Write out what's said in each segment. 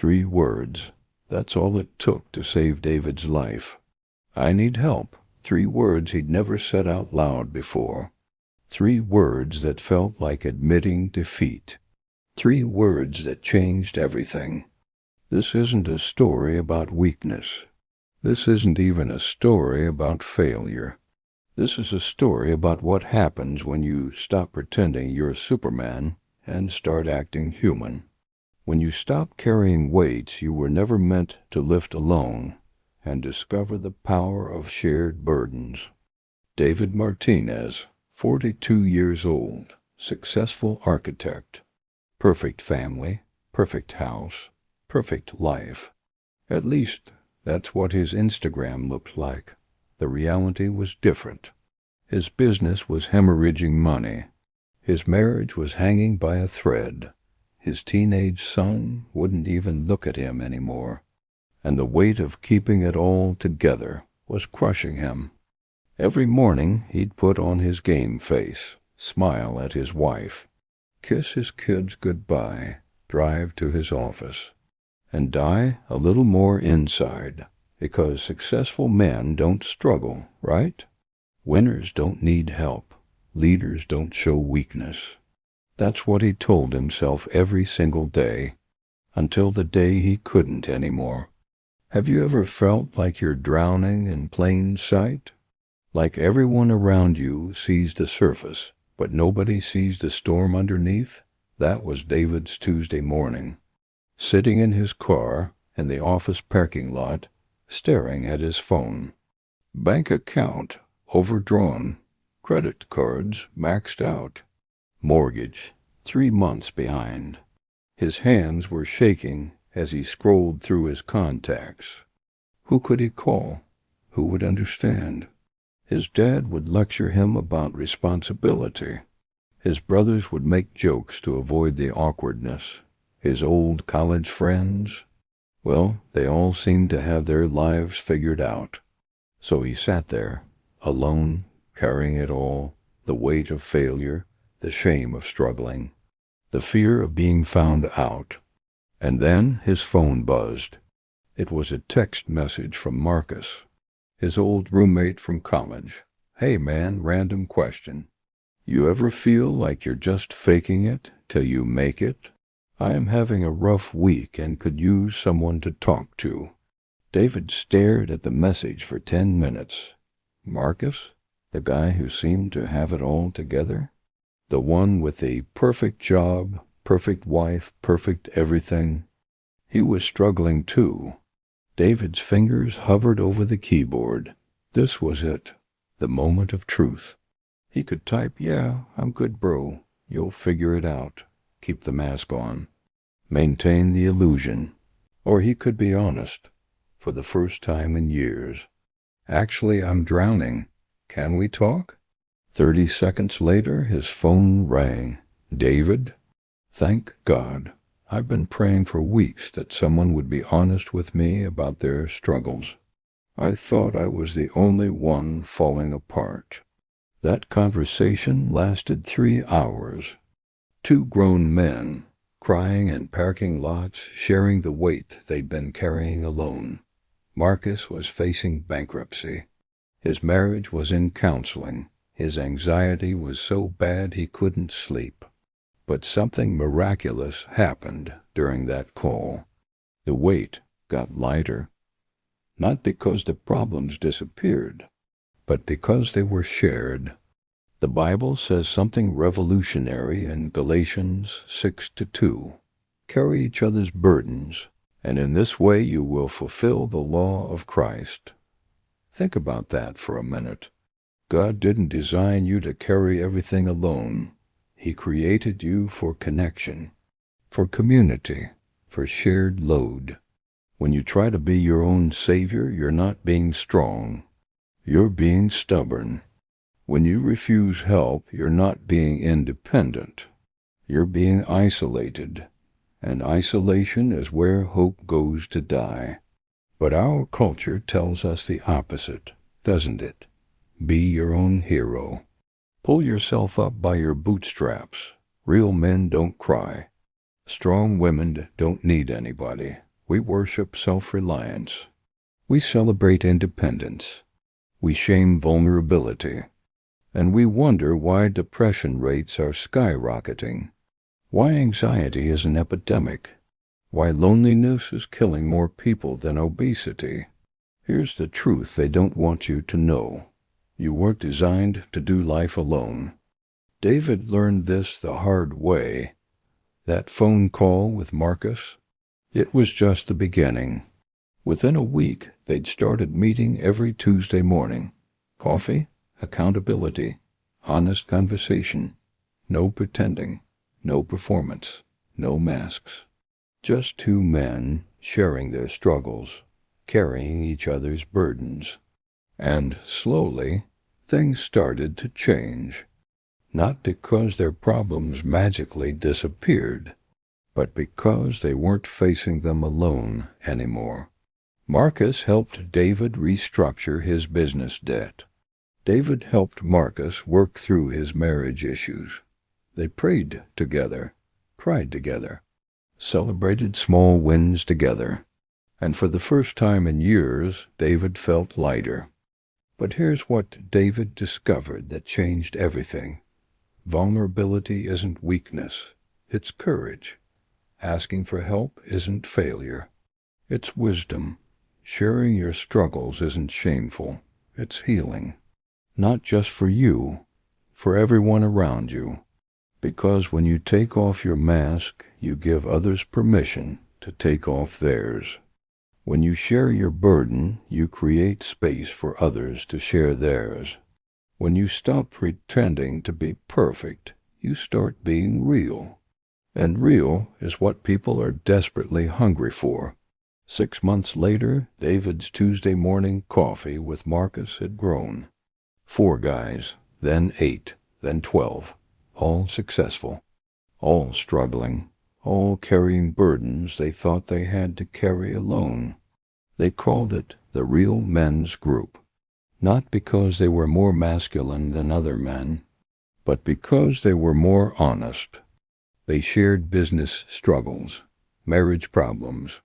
3 words. That's all it took to save David's life. I need help. 3 words he'd never said out loud before. 3 words that felt like admitting defeat. 3 words that changed everything. This isn't a story about weakness. This isn't even a story about failure. This is a story about what happens when you stop pretending you're Superman and start acting human. When you stop carrying weights you were never meant to lift alone and discover the power of shared burdens. David Martinez, 42 years old, successful architect, perfect family, perfect house, perfect life. At least that's what his Instagram looked like. The reality was different. His business was hemorrhaging money. His marriage was hanging by a thread. His teenage son wouldn't even look at him anymore. And the weight of keeping it all together was crushing him. Every morning he'd put on his game face, smile at his wife, kiss his kids goodbye, drive to his office, and die a little more inside, because successful men don't struggle, right? Winners don't need help. Leaders don't show weakness. That's what he told himself every single day, until the day he couldn't anymore. Have you ever felt like you're drowning in plain sight? Like everyone around you sees the surface, but nobody sees the storm underneath? That was David's Tuesday morning, sitting in his car in the office parking lot, staring at his phone. Bank account overdrawn, credit cards maxed out, mortgage 3 months behind. His hands were shaking as he scrolled through his contacts. Who could he call? Who would understand? His dad would lecture him about responsibility. His brothers would make jokes to avoid the awkwardness. His old college friends, well, they all seemed to have their lives figured out. So he sat there, alone, carrying it all, the weight of failure, the shame of struggling, the fear of being found out. And then his phone buzzed. It was a text message from Marcus, his old roommate from college. Hey man, random question. You ever feel like you're just faking it till you make it? I am having a rough week and could use someone to talk to. David stared at the message for 10 minutes. Marcus? The guy who seemed to have it all together? The one with the perfect job, perfect wife, perfect everything? He was struggling too. David's fingers hovered over the keyboard. This was it, the moment of truth. He could type, "Yeah, I'm good, bro. You'll figure it out. Keep the mask on. Maintain the illusion." Or he could be honest, for the first time in years. "Actually, I'm drowning. Can we talk?" 30 seconds later, his phone rang. "David?" "Thank God. I've been praying for weeks that someone would be honest with me about their struggles. I thought I was the only one falling apart." That conversation lasted 3 hours. 2 grown men, crying in parking lots, sharing the weight they'd been carrying alone. Marcus was facing bankruptcy. His marriage was in counseling. His anxiety was so bad he couldn't sleep. But something miraculous happened during that call. The weight got lighter. Not because the problems disappeared, but because they were shared. The Bible says something revolutionary in Galatians 6:2. Carry each other's burdens, and in this way you will fulfill the law of Christ. Think about that for a minute. God didn't design you to carry everything alone. He created you for connection, for community, for shared load. When you try to be your own savior, you're not being strong. You're being stubborn. When you refuse help, you're not being independent. You're being isolated. And isolation is where hope goes to die. But our culture tells us the opposite, doesn't it? Be your own hero. Pull yourself up by your bootstraps. Real men don't cry. Strong women don't need anybody. We worship self-reliance. We celebrate independence. We shame vulnerability. And we wonder why depression rates are skyrocketing, why anxiety is an epidemic, why loneliness is killing more people than obesity. Here's the truth they don't want you to know. You weren't designed to do life alone. David learned this the hard way. That phone call with Marcus, it was just the beginning. Within a week, they'd started meeting every Tuesday morning. Coffee, accountability, honest conversation. No pretending, no performance, no masks. Just two men sharing their struggles, carrying each other's burdens. And slowly, things started to change. Not because their problems magically disappeared, but because they weren't facing them alone anymore. Marcus helped David restructure his business debt. David helped Marcus work through his marriage issues. They prayed together, cried together, celebrated small wins together. And for the first time in years, David felt lighter. But here's what David discovered that changed everything. Vulnerability isn't weakness, it's courage. Asking for help isn't failure, it's wisdom. Sharing your struggles isn't shameful, it's healing. Not just for you, for everyone around you. Because when you take off your mask, you give others permission to take off theirs. When you share your burden, you create space for others to share theirs. When you stop pretending to be perfect, you start being real. And real is what people are desperately hungry for. 6 months later, David's Tuesday morning coffee with Marcus had grown. 4 guys, then 8, then 12, all successful, all struggling, all carrying burdens they thought they had to carry alone. They called it the Real Men's Group. Not because they were more masculine than other men, but because they were more honest. They shared business struggles, marriage problems,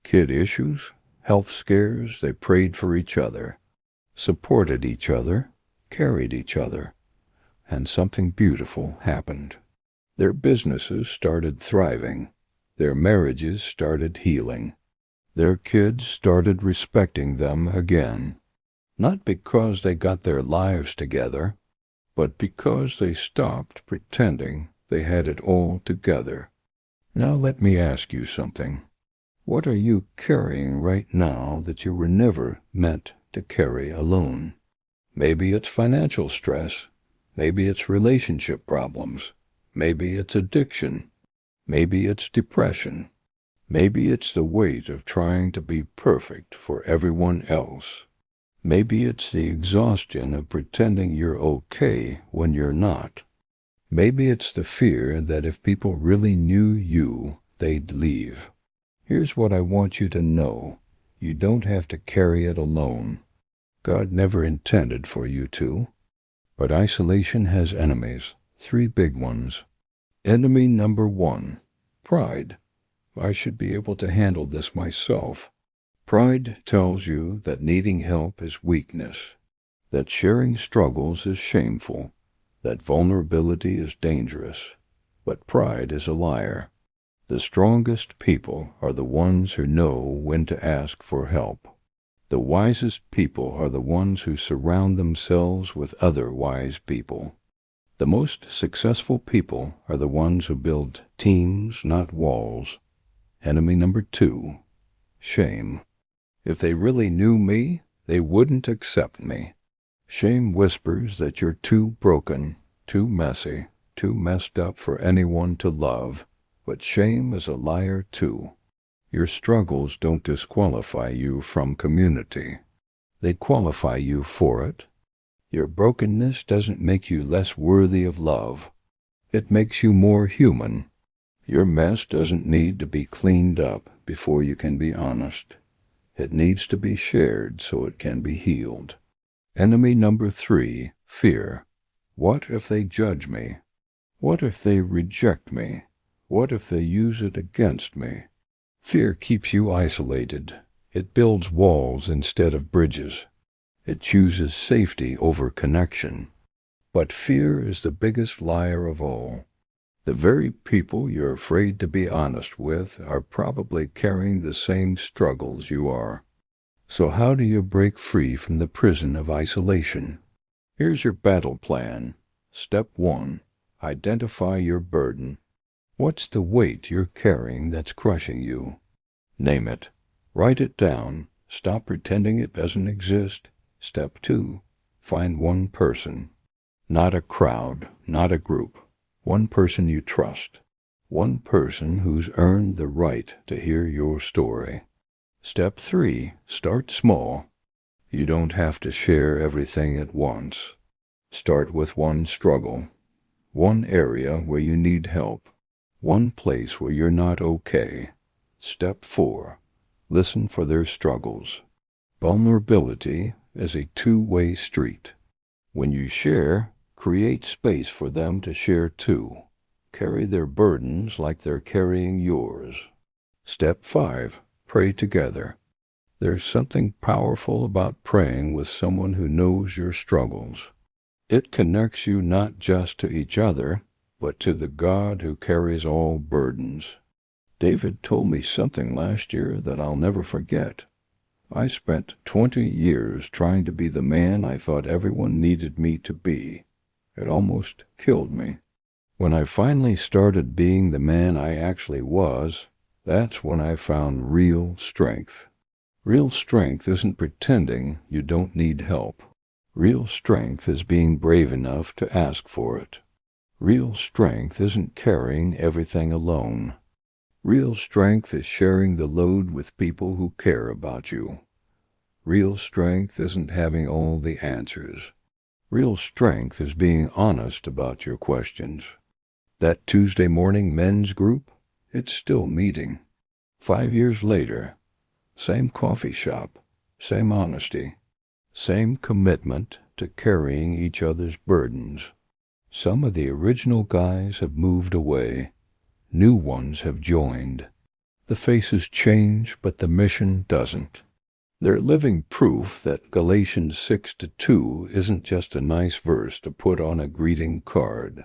kid issues, health scares. They prayed for each other, supported each other, carried each other, and something beautiful happened. Their businesses started thriving. Their marriages started healing. Their kids started respecting them again. Not because they got their lives together, but because they stopped pretending they had it all together. Now let me ask you something. What are you carrying right now that you were never meant to carry alone? Maybe it's financial stress. Maybe it's relationship problems. Maybe it's addiction. Maybe it's depression. Maybe it's the weight of trying to be perfect for everyone else. Maybe it's the exhaustion of pretending you're okay when you're not. Maybe it's the fear that if people really knew you, they'd leave. Here's what I want you to know. You don't have to carry it alone. God never intended for you to. But isolation has enemies, 3 big ones. Enemy number 1, pride. I should be able to handle this myself. Pride tells you that needing help is weakness, that sharing struggles is shameful, that vulnerability is dangerous. But pride is a liar. The strongest people are the ones who know when to ask for help. The wisest people are the ones who surround themselves with other wise people. The most successful people are the ones who build teams, not walls. Enemy number 2, shame. If they really knew me, they wouldn't accept me. Shame whispers that you're too broken, too messy, too messed up for anyone to love. But shame is a liar too. Your struggles don't disqualify you from community. They qualify you for it. Your brokenness doesn't make you less worthy of love. It makes you more human. Your mess doesn't need to be cleaned up before you can be honest. It needs to be shared so it can be healed. Enemy number 3, fear. What if they judge me? What if they reject me? What if they use it against me? Fear keeps you isolated. It builds walls instead of bridges. It chooses safety over connection. But fear is the biggest liar of all. The very people you're afraid to be honest with are probably carrying the same struggles you are. So how do you break free from the prison of isolation? Here's your battle plan. Step 1. Identify your burden. What's the weight you're carrying that's crushing you? Name it. Write it down. Stop pretending it doesn't exist. Step 2. Find one person. Not a crowd, not a group. One person you trust. One person who's earned the right to hear your story. Step 3. Start small. You don't have to share everything at once. Start with one struggle. One area where you need help. One place where you're not okay. Step 4. Listen for their struggles. Vulnerability is a two-way street. When you share, create space for them to share too. Carry their burdens like they're carrying yours. Step 5. Pray together. There's something powerful about praying with someone who knows your struggles. It connects you not just to each other, but to the God who carries all burdens. David told me something last year that I'll never forget. I spent 20 years trying to be the man I thought everyone needed me to be. It almost killed me. When I finally started being the man I actually was, that's when I found real strength. Real strength isn't pretending you don't need help. Real strength is being brave enough to ask for it. Real strength isn't carrying everything alone. Real strength is sharing the load with people who care about you. Real strength isn't having all the answers. Real strength is being honest about your questions. That Tuesday morning men's group, it's still meeting. 5 years later, same coffee shop, same honesty, same commitment to carrying each other's burdens. Some of the original guys have moved away. New ones have joined. The faces change, but the mission doesn't. They're living proof that Galatians 6:2 isn't just a nice verse to put on a greeting card.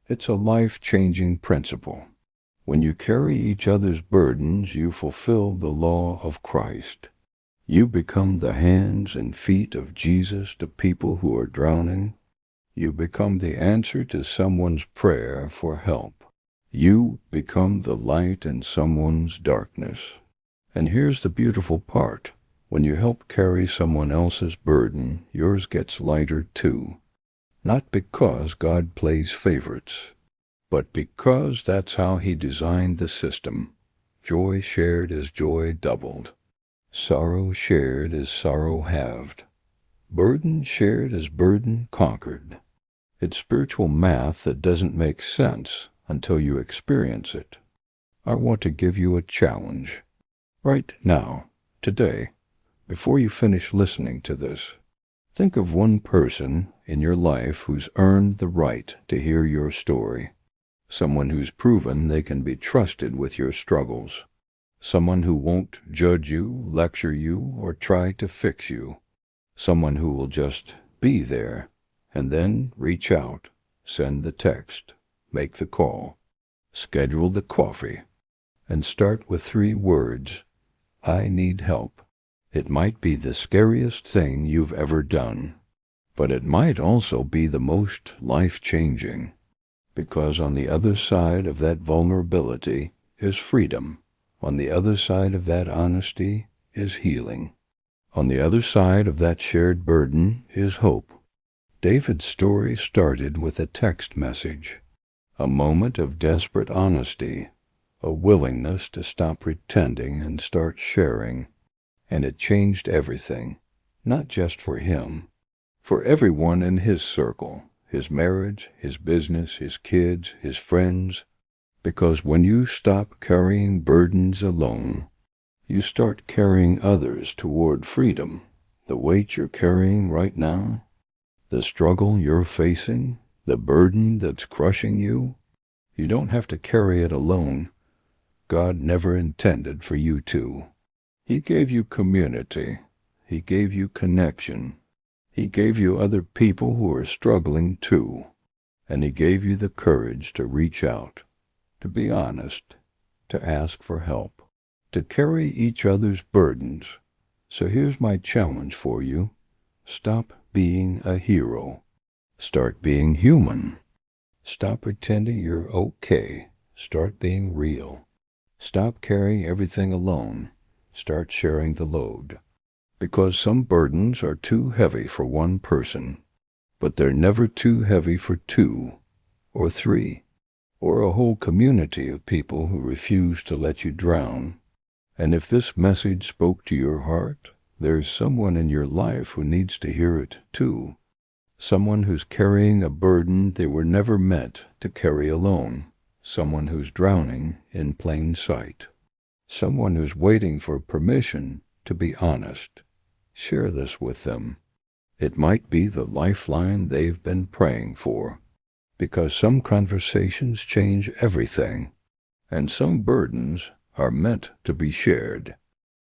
It's a life-changing principle. When you carry each other's burdens, you fulfill the law of Christ. You become the hands and feet of Jesus to people who are drowning. You become the answer to someone's prayer for help. You become the light in someone's darkness. And here's the beautiful part. When you help carry someone else's burden, yours gets lighter too. Not because God plays favorites, but because that's how He designed the system. Joy shared is joy doubled. Sorrow shared is sorrow halved. Burden shared is burden conquered. It's spiritual math that doesn't make sense until you experience it. I want to give you a challenge. Right now, today, before you finish listening to this, think of one person in your life who's earned the right to hear your story. Someone who's proven they can be trusted with your struggles. Someone who won't judge you, lecture you, or try to fix you. Someone who will just be there, and then reach out, send the text, make the call, schedule the coffee, and start with 3 words. I need help. It might be the scariest thing you've ever done, but it might also be the most life-changing, because on the other side of that vulnerability is freedom. On the other side of that honesty is healing. On the other side of that shared burden is hope. David's story started with a text message, a moment of desperate honesty, a willingness to stop pretending and start sharing. And it changed everything, not just for him, for everyone in his circle, his marriage, his business, his kids, his friends, because when you stop carrying burdens alone, you start carrying others toward freedom. The weight you're carrying right now, the struggle you're facing, the burden that's crushing you, you don't have to carry it alone. God never intended for you to. He gave you community. He gave you connection. He gave you other people who are struggling too. And He gave you the courage to reach out, to be honest, to ask for help, to carry each other's burdens. So here's my challenge for you. Stop being a hero. Start being human. Stop pretending you're okay. Start being real. Stop carrying everything alone. Start sharing the load. Because some burdens are too heavy for one person, but they're never too heavy for two, or three, or a whole community of people who refuse to let you drown. And if this message spoke to your heart, there's someone in your life who needs to hear it too. Someone who's carrying a burden they were never meant to carry alone. Someone who's drowning in plain sight. Someone who's waiting for permission to be honest. Share this with them. It might be the lifeline they've been praying for, because some conversations change everything, and some burdens are meant to be shared.